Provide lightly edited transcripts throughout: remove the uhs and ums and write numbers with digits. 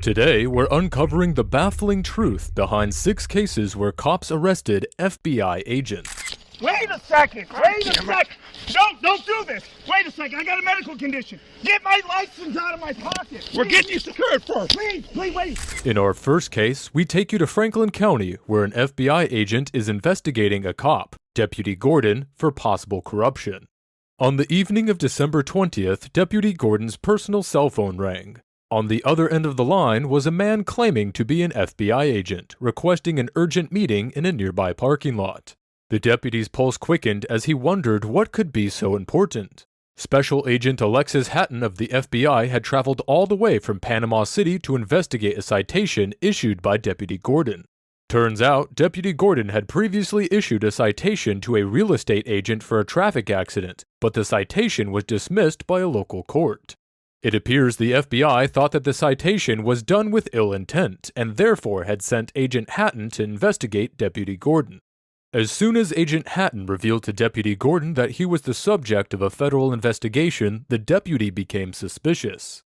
Today, we're uncovering the baffling truth behind 6 cases where cops arrested FBI agents. Wait a second! Wait a second! Don't do this! Wait a second, I got a medical condition! Get my license out of my pocket! We're getting you secured first! Please, wait! In our first case, we take you to Franklin County, where an FBI agent is investigating a cop, Deputy Gordon, for possible corruption. On the evening of December 20th, Deputy Gordon's personal cell phone rang. On the other end of the line was a man claiming to be an FBI agent, requesting an urgent meeting in a nearby parking lot. The deputy's pulse quickened as he wondered what could be so important. Special Agent Alexis Hatton of the FBI had traveled all the way from Panama City to investigate a citation issued by Deputy Gordon. Turns out, Deputy Gordon had previously issued a citation to a real estate agent for a traffic accident, but the citation was dismissed by a local court. It appears the FBI thought that the citation was done with ill intent and therefore had sent Agent Hatton to investigate Deputy Gordon. As soon as Agent Hatton revealed to Deputy Gordon that he was the subject of a federal investigation, the deputy became suspicious.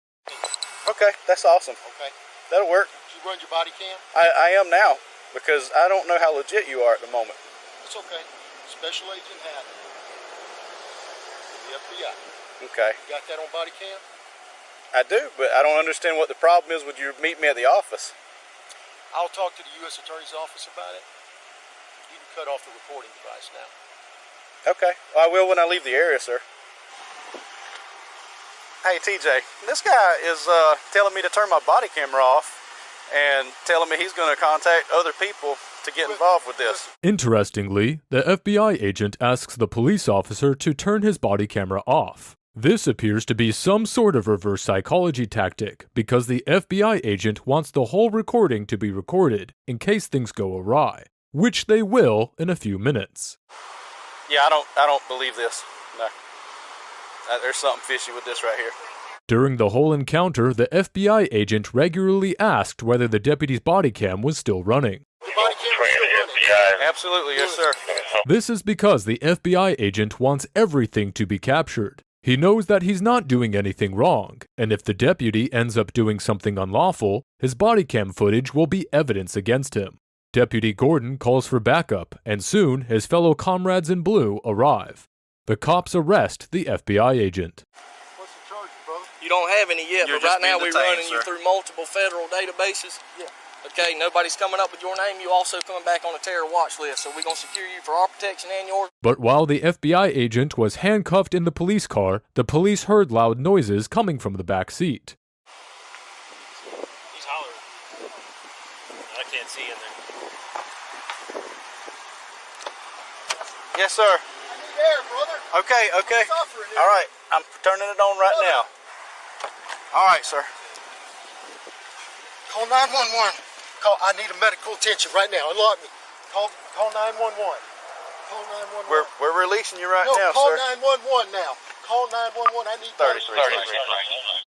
Okay, that's awesome. Okay. That'll work. Did you run your body cam? I am now, because I don't know how legit you are at the moment. It's okay. Special Agent Hatton. The FBI. Okay. You got that on body cam? I do, but I don't understand what the problem is with you meet me at the office. I'll talk to the U.S. Attorney's Office about it. You can cut off the recording device now. Okay. Well, I will when I leave the area, sir. Hey, TJ, this guy is telling me to turn my body camera off and telling me he's going to contact other people to get involved with this. Interestingly, the FBI agent asks the police officer to turn his body camera off. This appears to be some sort of reverse psychology tactic, because the FBI agent wants the whole recording to be recorded in case things go awry, which they will in a few minutes. Yeah, I don't believe this. No. There's something fishy with this right here. During the whole encounter, the FBI agent regularly asked whether the deputy's body cam was still running. The body cam is still running. Absolutely, yes, sir. This is because the FBI agent wants everything to be captured. He knows that he's not doing anything wrong, and if the deputy ends up doing something unlawful, his body cam footage will be evidence against him. Deputy Gordon calls for backup, and soon his fellow comrades in blue arrive. The cops arrest the FBI agent. What's the charge, brother? You don't have any yet, You're but right just being now we're detained, running you sir. through multiple federal databases. Yeah. Okay, nobody's coming up with your name. You also coming back on a terror watch list, so we're going to secure you for our protection and yours. But while the FBI agent was handcuffed in the police car, the police heard loud noises coming from the back seat. He's hollering. I can't see in there. Yes, sir. I need air, brother. Okay. Suffering here. All right, I'm turning it on right now. All right, sir. Call 911. I need a medical attention right now. Unlock me. Call 911. Call 911. We're releasing you right no, now, call sir. 911 now. Call 911. I need 33.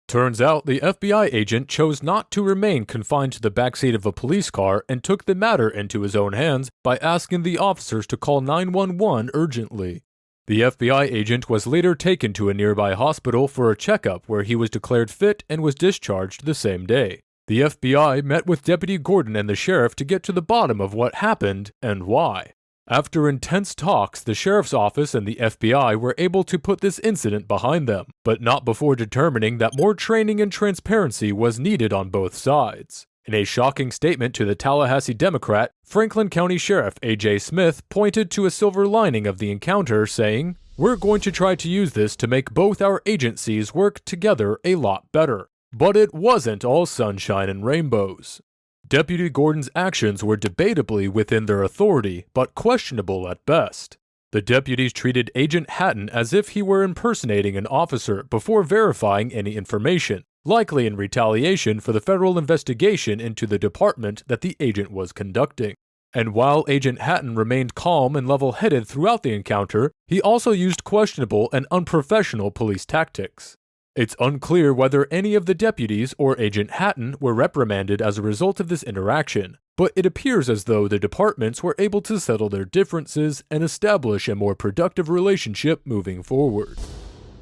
Turns out the FBI agent chose not to remain confined to the backseat of a police car and took the matter into his own hands by asking the officers to call 911 urgently. The FBI agent was later taken to a nearby hospital for a checkup where he was declared fit and was discharged the same day. The FBI met with Deputy Gordon and the sheriff to get to the bottom of what happened and why. After intense talks, the sheriff's office and the FBI were able to put this incident behind them, but not before determining that more training and transparency was needed on both sides. In a shocking statement to the Tallahassee Democrat, Franklin County Sheriff A.J. Smith pointed to a silver lining of the encounter, saying, "We're going to try to use this to make both our agencies work together a lot better." But it wasn't all sunshine and rainbows. Deputy Gordon's actions were debatably within their authority, but questionable at best. The deputies treated Agent Hatton as if he were impersonating an officer before verifying any information, likely in retaliation for the federal investigation into the department that the agent was conducting. And while Agent Hatton remained calm and level-headed throughout the encounter, he also used questionable and unprofessional police tactics. It's unclear whether any of the deputies or Agent Hatton were reprimanded as a result of this interaction, but it appears as though the departments were able to settle their differences and establish a more productive relationship moving forward.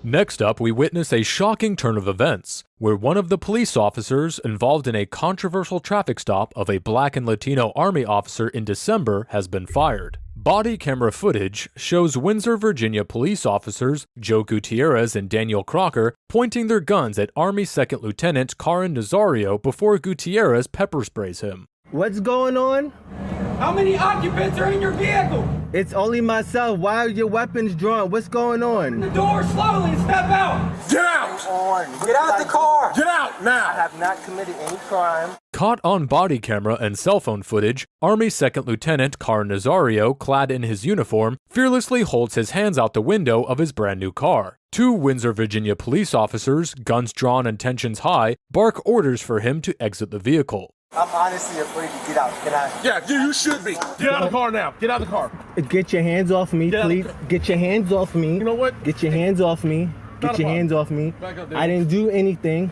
Next up, we witness a shocking turn of events, where one of the police officers involved in a controversial traffic stop of a Black and Latino Army officer in December has been fired. Body camera footage shows Windsor, Virginia police officers Joe Gutierrez and Daniel Crocker pointing their guns at Army 2nd Lieutenant Karen Nazario before Gutierrez pepper sprays him. What's going on? How many occupants are in your vehicle? It's only myself. Why are your weapons drawn? What's going on? The door slowly and step out. Get out! Get out the car. Get out now! I have not committed any crime. Caught on body camera and cell phone footage, Army 2nd Lieutenant Karen Nazario, clad in his uniform, fearlessly holds his hands out the window of his brand new car. Two Windsor, Virginia police officers, guns drawn and tensions high, bark orders for him to exit the vehicle. I'm honestly afraid to get out. Can I? Yeah, you should be. Get out of the car now. Get out of the car. Get your hands off me, please. Get your hands off me. You know what? Get your hands off me. Get your hands off me. I didn't do anything.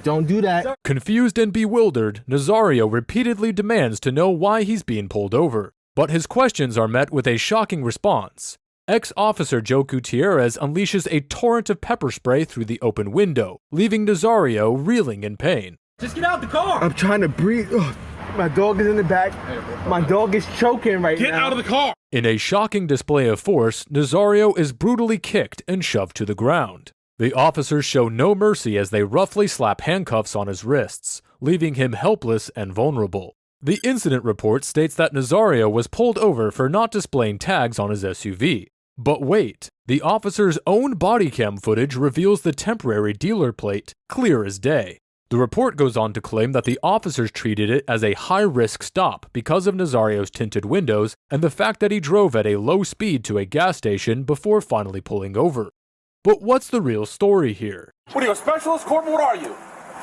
Don't do that. Confused and bewildered, Nazario repeatedly demands to know why he's being pulled over. But his questions are met with a shocking response. Ex-officer Joe Gutierrez unleashes a torrent of pepper spray through the open window, leaving Nazario reeling in pain. Just get out the car. I'm trying to breathe. Ugh. My dog is in the back. My dog is choking right now. Get out of the car. In a shocking display of force, Nazario is brutally kicked and shoved to the ground. The officers show no mercy as they roughly slap handcuffs on his wrists, leaving him helpless and vulnerable. The incident report states that Nazario was pulled over for not displaying tags on his SUV. But wait, the officer's own body cam footage reveals the temporary dealer plate, clear as day. The report goes on to claim that the officers treated it as a high-risk stop because of Nazario's tinted windows and the fact that he drove at a low speed to a gas station before finally pulling over. But what's the real story here? What are you, a specialist? Corporal, what are you?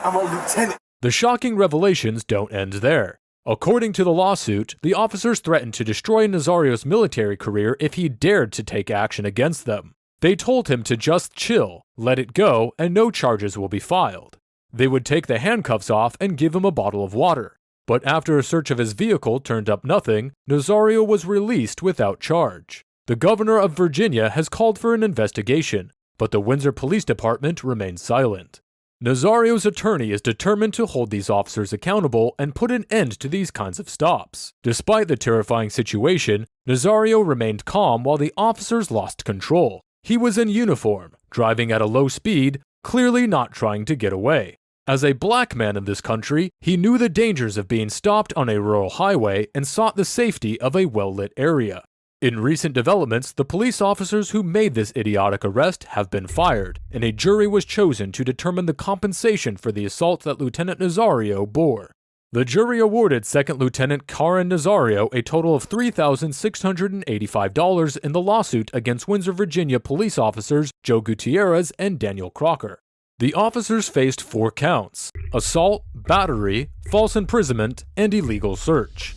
I'm a lieutenant. The shocking revelations don't end there. According to the lawsuit, the officers threatened to destroy Nazario's military career if he dared to take action against them. They told him to just chill, let it go, and no charges will be filed. They would take the handcuffs off and give him a bottle of water. But after a search of his vehicle turned up nothing, Nazario was released without charge. The governor of Virginia has called for an investigation, but the Windsor Police Department remains silent. Nazario's attorney is determined to hold these officers accountable and put an end to these kinds of stops. Despite the terrifying situation, Nazario remained calm while the officers lost control. He was in uniform, driving at a low speed, clearly not trying to get away. As a black man in this country, he knew the dangers of being stopped on a rural highway and sought the safety of a well-lit area. In recent developments, the police officers who made this idiotic arrest have been fired, and a jury was chosen to determine the compensation for the assault that Lieutenant Nazario bore. The jury awarded 2nd Lieutenant Karen Nazario a total of $3,685 in the lawsuit against Windsor, Virginia police officers Joe Gutierrez and Daniel Crocker. The officers faced 4 counts: assault, battery, false imprisonment, and illegal search.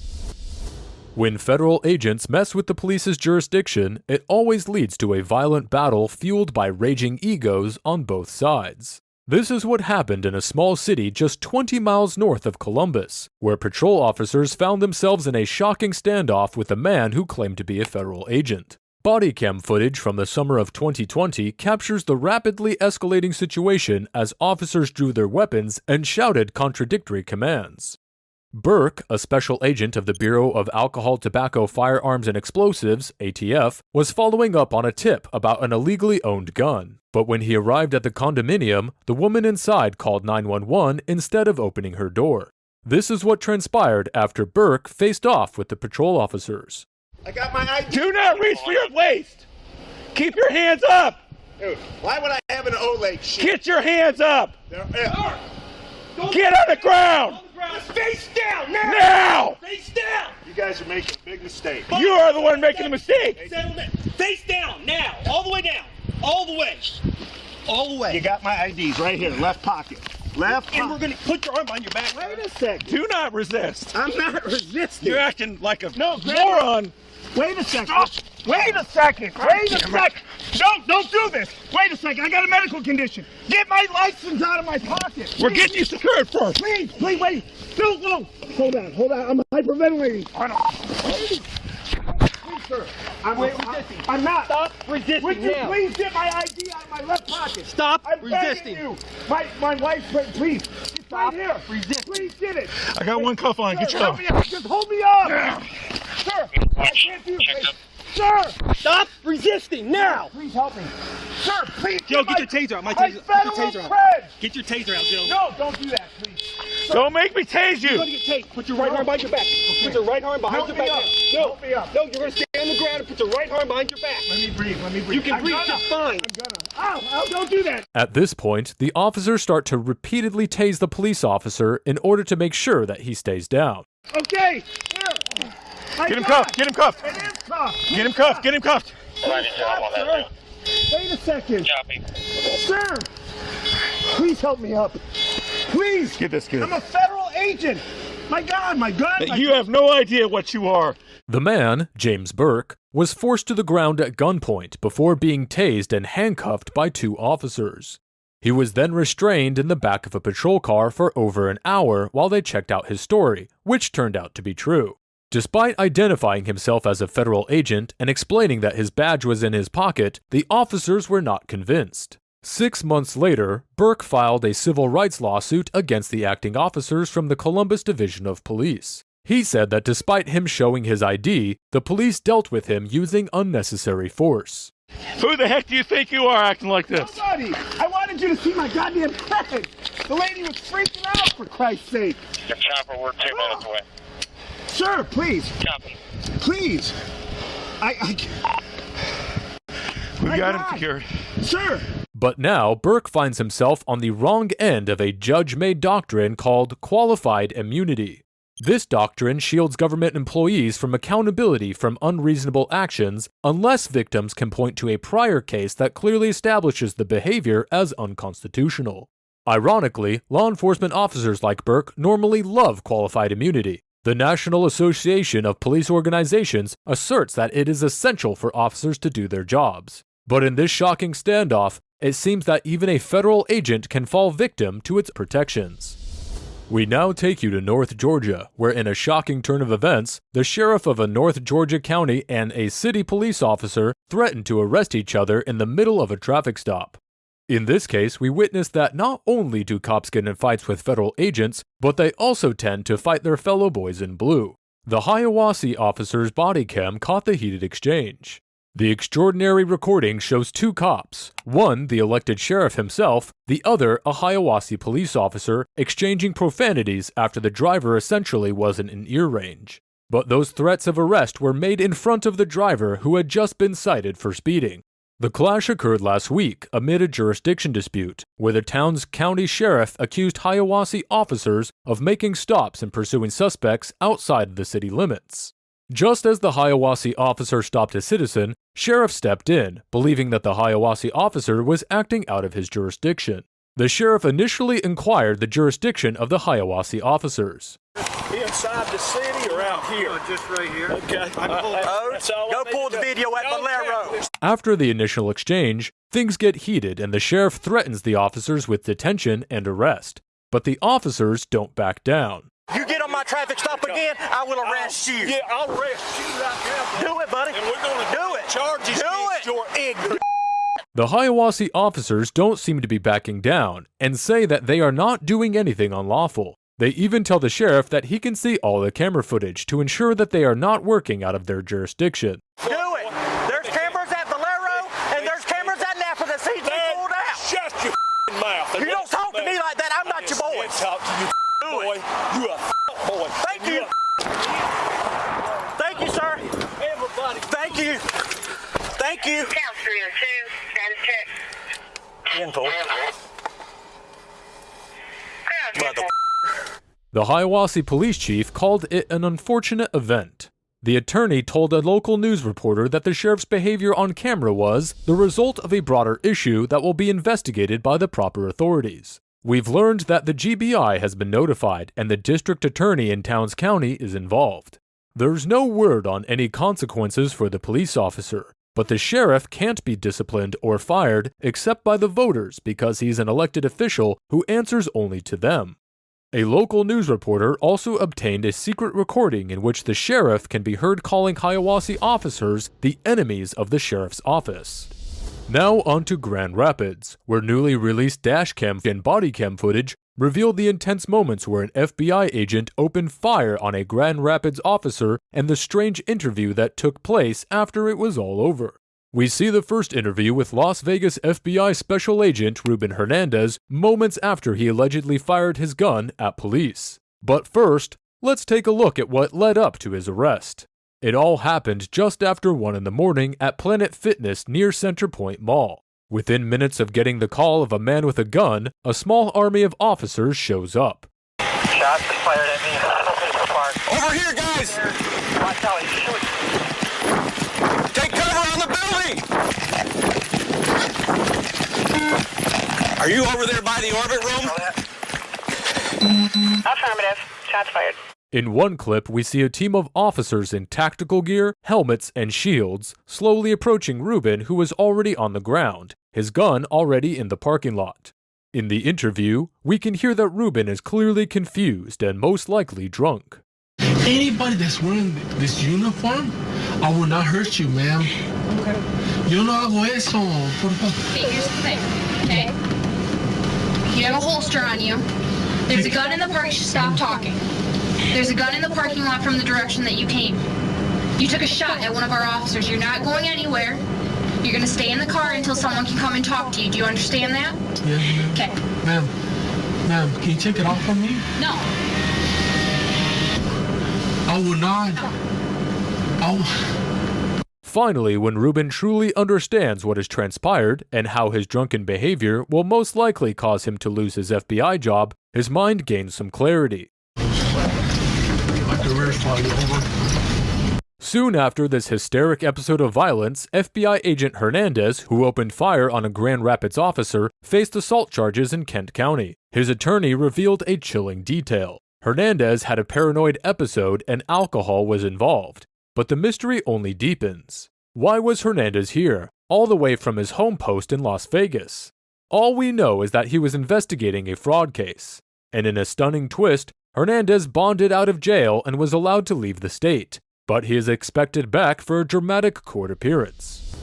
When federal agents mess with the police's jurisdiction, it always leads to a violent battle fueled by raging egos on both sides. This is what happened in a small city just 20 miles north of Columbus, where patrol officers found themselves in a shocking standoff with a man who claimed to be a federal agent. Body cam footage from the summer of 2020 captures the rapidly escalating situation as officers drew their weapons and shouted contradictory commands. Burke, a special agent of the Bureau of Alcohol, Tobacco, Firearms, and Explosives, ATF, was following up on a tip about an illegally owned gun. But when he arrived at the condominium, the woman inside called 911 instead of opening her door. This is what transpired after Burke faced off with the patrol officers. I got my ID. Do not reach for your waist. Keep your hands up. Dude, why would I have an O-leg shit? Get your hands up. Get on the ground. Face down now! Now. Face down! You guys are making a big mistake. You are the one making the mistake. Face down now. All the way down. All the way. All the way. You got my IDs right here, left pocket. Left And we're going to put your arm on your back. Wait a sec. Do not resist. I'm not resisting. You're acting like a grab moron. Wait a second. Wait a second. Wait a second. Don't do this. Wait a second. I got a medical condition. Get my license out of my pocket. We're getting you secured first. Please, wait. No. Hold on. I'm hyperventilating. Sir, I'm not. Stop resisting Would you now. please get my ID out of my left pocket? Stop I'm resisting. begging you. My wife's please. It's right here. resisting. Please get it. I got one cuff on. Get Sir, your help me up. Just hold me up. Sir, I can't do this. Sir, Stop resisting now. please help me. Sir, please. Joe, my- get your taser out. My my taser. Get your federal taser out. cred. Get your taser out, Joe. No, don't do that, please. Don't make me tase You're you. gonna get tased. Put your right arm behind your back. Put your right arm behind Help your me back. up. No, Help me up. no, you're gonna stay on the ground and put your right arm behind your back. Let me breathe. Let me breathe. You can I'm breathe gonna. just fine. I'm gonna. Ow, don't do that. At this point, the officers start to repeatedly tase the police officer in order to make sure that he stays down. Okay. Here. Get him cuffed. Get him cuffed. It is cuffed. Get him cuffed. Get him cuffed. Stop, sir. Wait a second. Sir, please help me up. Please. Get this kid. I'm a federal agent. My God, my gun. You have no idea what you are. The man, James Burke, was forced to the ground at gunpoint before being tased and handcuffed by 2 officers. He was then restrained in the back of a patrol car for over an hour while they checked out his story, which turned out to be true. Despite identifying himself as a federal agent and explaining that his badge was in his pocket, the officers were not convinced. 6 months later, Burke filed a civil rights lawsuit against the acting officers from the Columbus Division of Police. He said that despite him showing his ID, the police dealt with him using unnecessary force. Who the heck do you think you are acting like this? Somebody. I wanted you to see my goddamn cred. The lady was freaking out, for Christ's sake. Your chopper, we're 2 minutes away. Sir, please. Copy. Please. We My got him God. secured. Sir. But now, Burke finds himself on the wrong end of a judge-made doctrine called qualified immunity. This doctrine shields government employees from accountability from unreasonable actions unless victims can point to a prior case that clearly establishes the behavior as unconstitutional. Ironically, law enforcement officers like Burke normally love qualified immunity. The National Association of Police Organizations asserts that it is essential for officers to do their jobs. But in this shocking standoff, it seems that even a federal agent can fall victim to its protections. We now take you to North Georgia, where in a shocking turn of events, the sheriff of a North Georgia county and a city police officer threatened to arrest each other in the middle of a traffic stop. In this case, we witness that not only do cops get in fights with federal agents, but they also tend to fight their fellow boys in blue. The Hiawassee officer's body cam caught the heated exchange. The extraordinary recording shows 2 cops, one the elected sheriff himself, the other a Hiawassee police officer, exchanging profanities after the driver essentially wasn't in ear range. But those threats of arrest were made in front of the driver who had just been cited for speeding. The clash occurred last week amid a jurisdiction dispute, where the town's county sheriff accused Hiawassee officers of making stops and pursuing suspects outside of the city limits. Just as the Hiawassee officer stopped a citizen, sheriff stepped in, believing that the Hiawassee officer was acting out of his jurisdiction. The sheriff initially inquired the jurisdiction of the Hiawassee officers. Inside the city or out here? Just right here. Okay. Go pull the video at Valero. After the initial exchange, things get heated and the sheriff threatens the officers with detention and arrest. But the officers don't back down. You get on my traffic stop again, I will arrest you. Yeah, I'll arrest you right now. Do it, buddy. And we're going to Do it. charges Do against it. your ignorance. The Hiawassee officers don't seem to be backing down and say that they are not doing anything unlawful. They even tell the sheriff that he can see all the camera footage to ensure that they are not working out of their jurisdiction. Do it. There's cameras at Valero and there's cameras at Napa that sees me pulled out. Shut your mouth. You don't talk to me like that. I'm not your boy. Talk to you, boy. You a boy. Thank you. Thank you, sir. Everybody. Thank you. Thank you. Count 302, status check. Info. Mother. The Hiawassee police chief called it an unfortunate event. The attorney told a local news reporter that the sheriff's behavior on camera was the result of a broader issue that will be investigated by the proper authorities. We've learned that the GBI has been notified and the district attorney in Towns County is involved. There's no word on any consequences for the police officer, but the sheriff can't be disciplined or fired except by the voters because he's an elected official who answers only to them. A local news reporter also obtained a secret recording in which the sheriff can be heard calling Hiawassee officers the enemies of the sheriff's office. Now on to Grand Rapids, where newly released dashcam and bodycam footage revealed the intense moments where an FBI agent opened fire on a Grand Rapids officer and the strange interview that took place after it was all over. We see the first interview with Las Vegas FBI Special Agent Ruben Hernandez moments after he allegedly fired his gun at police. But first, let's take a look at what led up to his arrest. It all happened just after 1 in the morning at Planet Fitness near Center Point Mall. Within minutes of getting the call of a man with a gun, a small army of officers shows up. Shots been fired at me. Over here, guys! Watch out, he's shooting. Take cover on the building! Are you over there by the orbit room? Affirmative. Shots fired. In one clip, we see a team of officers in tactical gear, helmets, and shields slowly approaching Ruben, who was already on the ground, his gun already in the parking lot. In the interview, we can hear that Ruben is clearly confused and most likely drunk. Anybody that's wearing this uniform, I will not hurt you, ma'am. Okay. Yo no hago eso, por favor. Okay, here's the thing, okay? You have a holster on you. There's a gun in the park. Stop talking. There's a gun in the parking lot from the direction that you came. You took a shot at one of our officers. You're not going anywhere. You're going to stay in the car until someone can come and talk to you. Do you understand that? Yes, ma'am. Okay. Ma'am, can you take it off from me? No. I will not. Finally, when Ruben truly understands what has transpired and how his drunken behavior will most likely cause him to lose his FBI job, his mind gains some clarity. Soon after this hysteric episode of violence, FBI agent Hernandez, who opened fire on a Grand Rapids officer, faced assault charges in Kent County. His attorney revealed a chilling detail. Hernandez had a paranoid episode and alcohol was involved. But the mystery only deepens. Why was Hernandez here, all the way from his home post in Las Vegas? All we know is that he was investigating a fraud case. And in a stunning twist, Hernandez bonded out of jail and was allowed to leave the state. But he is expected back for a dramatic court appearance.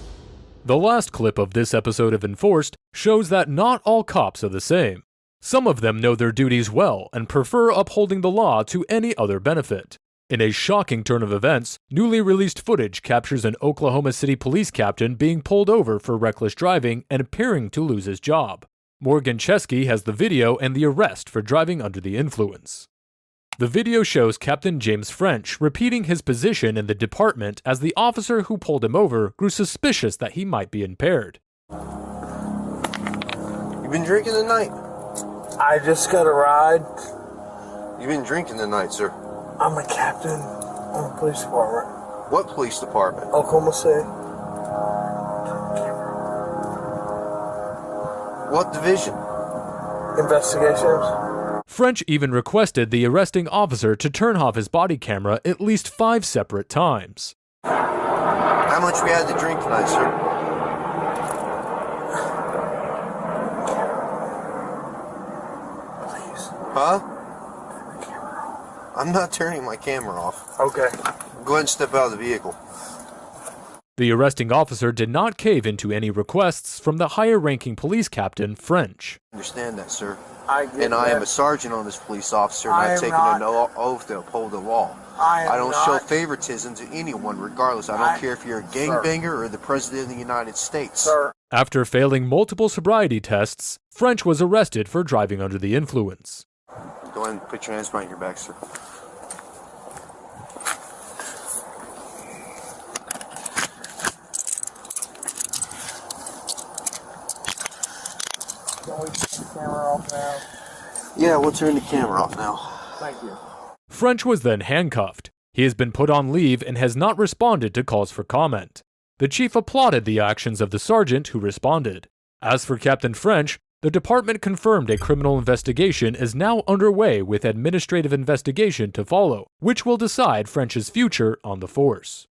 The last clip of this episode of Enforced shows that not all cops are the same. Some of them know their duties well and prefer upholding the law to any other benefit. In a shocking turn of events, newly released footage captures an Oklahoma City police captain being pulled over for reckless driving and appearing to lose his job. Morgan Chesky has the video and the arrest for driving under the influence. The video shows Captain James French repeating his position in the department as the officer who pulled him over grew suspicious that he might be impaired. You been drinking tonight? I just got a ride. You been drinking tonight, sir? I'm a captain on the police department. What police department? Oklahoma City. What division? Investigations. French even requested the arresting officer to turn off his body camera at least 5 separate times. How much we had to drink tonight, sir? Please. Huh? I'm not turning my camera off. Okay. Go ahead and step out of the vehicle. The arresting officer did not cave into any requests from the higher-ranking police captain, French. I understand that, sir. I am a sergeant on this police officer, and I've taken an oath to uphold the law. I don't show favoritism to anyone, regardless. I don't care if you're a gangbanger or the President of the United States. Sir. After failing multiple sobriety tests, French was arrested for driving under the influence. Go ahead and put your hands behind your back, sir. Can we turn the camera off now? Yeah, we'll turn the camera off now. Thank you. French was then handcuffed. He has been put on leave and has not responded to calls for comment. The chief applauded the actions of the sergeant who responded. As for Captain French, the department confirmed a criminal investigation is now underway with administrative investigation to follow, which will decide French's future on the force.